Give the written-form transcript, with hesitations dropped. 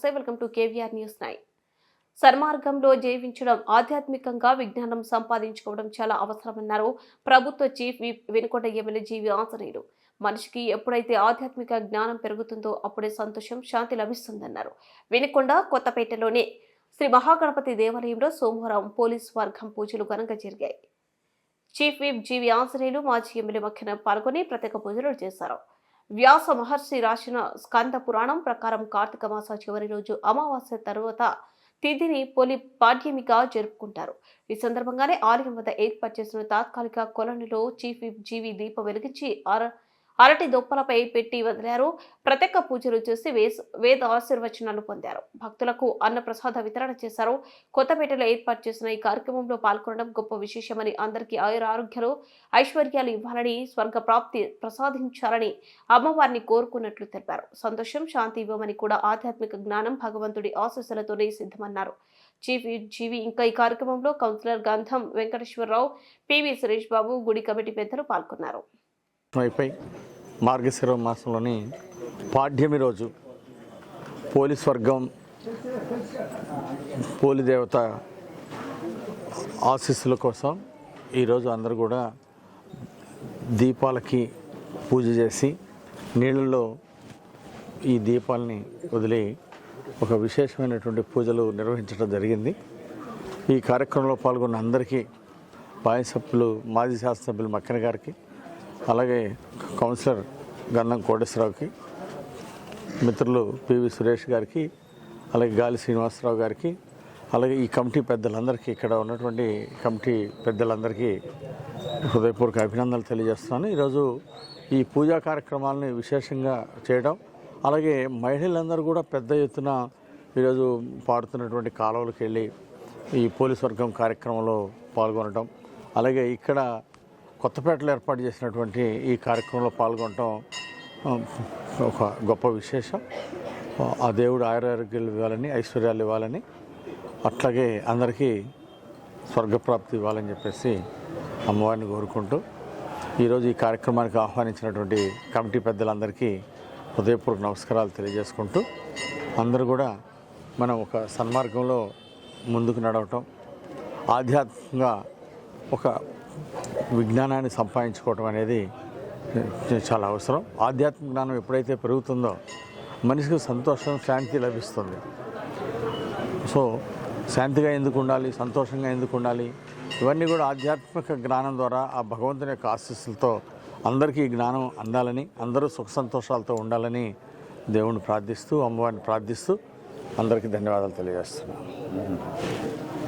నమస్తే, welcome to KVR news 9. సన్మార్గంలో జీవించడం, ఆధ్యాత్మికంగా విజ్ఞానం సంపాదించుకోవడం చాలా అవసరమన్నారు ప్రభుత్వ చీఫ్ విప్ వినుకొండ ఎమ్మెల్యే జీవి ఆంజనేయులు. మనిషికి ఎప్పుడైతే ఆధ్యాత్మిక జ్ఞానం పెరుగుతుందో అప్పుడే సంతోషం, శాంతి లభిస్తుందన్నారు. వినుకొండ కొత్తపేటలోని శ్రీ మహాగణపతి దేవాలయంలో సోమవారం పోలీసు వర్గం పూజలు ఘనంగా జరిగాయి. చీఫ్ విప్ జీవి ఆంజనేయులు మాజీ ఎమ్మెల్యే మఖ్యన పాల్గొని ప్రత్యేక పూజలు చేశారు. వ్యాస మహర్షి రాసిన స్కంద పురాణం ప్రకారం కార్తీక మాస చివరి రోజు అమావాస్య తరువాత తిథిని పొలి పాడ్యమిగా జరుపుకుంటారు. ఈ సందర్భంగానే ఆలయం వద్ద ఏర్పాటు చేసిన తాత్కాలిక కొలనులో చీఫ్ విప్ జీవి దీపం వెలిగించి అరటి దొప్పలపై పెట్టి వదిలారు. ప్రత్యేక పూజలు చేసి వేద ఆశీర్వచనాలు పొందారు. భక్తులకు అన్న ప్రసాద వితరణ చేశారు. కొత్తపేటలో ఏర్పాటు చేసిన ఈ కార్యక్రమంలో పాల్గొనడం గొప్ప విశేషమని, అందరికీ ఆయురారోగ్యాలు ఐశ్వర్యాలు ఇవ్వాలని, స్వర్గ ప్రాప్తి ప్రసాదించాలని అమ్మవారిని కోరుకున్నట్లు తెలిపారు. సంతోషం, శాంతి ఇవ్వమని కూడా ఆధ్యాత్మిక జ్ఞానం భగవంతుడి ఆశీస్సులతోనే సిద్ధమన్నారు. చీఫ్ జీవి ఇంకా ఈ కార్యక్రమంలో కౌన్సిలర్ గంధం వెంకటేశ్వరరావు, పివి సురేష్ బాబు, గుడి కమిటీ పెద్దలు పాల్గొన్నారు. మార్గశిర మాసంలోని పాడ్యమి రోజు పోలీస్ వర్గం పోలిదేవత ఆశీస్సుల కోసం ఈరోజు అందరూ కూడా దీపాలకి పూజ చేసి నీళ్ళల్లో ఈ దీపాలని వదిలి ఒక విశేషమైనటువంటి పూజలు నిర్వహించడం జరిగింది. ఈ కార్యక్రమంలో పాల్గొన్న అందరికీ సభ్యులు, మాజీ శాసనసభ్యులు మక్కన గారికి, అలాగే కౌన్సిలర్ గన్నం కోటేశ్వరరావుకి, మిత్రులు పివి సురేష్ గారికి, అలాగే గాలి శ్రీనివాసరావు గారికి, అలాగే ఈ కమిటీ పెద్దలందరికీ, ఇక్కడ ఉన్నటువంటి కమిటీ పెద్దలందరికీ హృదయపూర్వక అభినందనలు తెలియజేస్తున్నాను. ఈరోజు ఈ పూజా కార్యక్రమాలని విశేషంగా చేయడం, అలాగే మహిళలందరూ కూడా పెద్ద ఎత్తున ఈరోజు పాడుతున్నటువంటి కాలువలకు వెళ్ళి ఈ పోలీస్ వర్గం కార్యక్రమంలో పాల్గొనడం, అలాగే ఇక్కడ కొత్తపేటలో ఏర్పాటు చేసినటువంటి ఈ కార్యక్రమంలో పాల్గొనడం ఒక గొప్ప విశేషం. ఆ దేవుడు ఆయురారోగ్యాలు ఇవ్వాలని, ఐశ్వర్యాలు ఇవ్వాలని, అట్లాగే అందరికీ స్వర్గప్రాప్తి ఇవ్వాలని చెప్పేసి అమ్మవారిని కోరుకుంటూ ఈరోజు ఈ కార్యక్రమానికి ఆహ్వానించినటువంటి కమిటీ పెద్దలందరికీ హృదయపూర్వక నమస్కారాలు తెలియజేసుకుంటూ, అందరూ కూడా మనం ఒక సన్మార్గంలో ముందుకు నడవటం, ఆధ్యాత్మికంగా ఒక విజ్ఞానాన్ని సంపాదించుకోవటం అనేది చాలా అవసరం. ఆధ్యాత్మిక జ్ఞానం ఎప్పుడైతే పెరుగుతుందో మనిషికి సంతోషం, శాంతి లభిస్తుంది. సో శాంతిగా ఎందుకు ఉండాలి, సంతోషంగా ఎందుకు ఉండాలి, ఇవన్నీ కూడా ఆధ్యాత్మిక జ్ఞానం ద్వారా ఆ భగవంతుని యొక్క ఆశీస్సులతో అందరికీ జ్ఞానం అందాలని, అందరూ సుఖ సంతోషాలతో ఉండాలని దేవుణ్ణి ప్రార్థిస్తూ, అమ్మవారిని ప్రార్థిస్తూ అందరికీ ధన్యవాదాలు తెలియజేస్తున్నాను.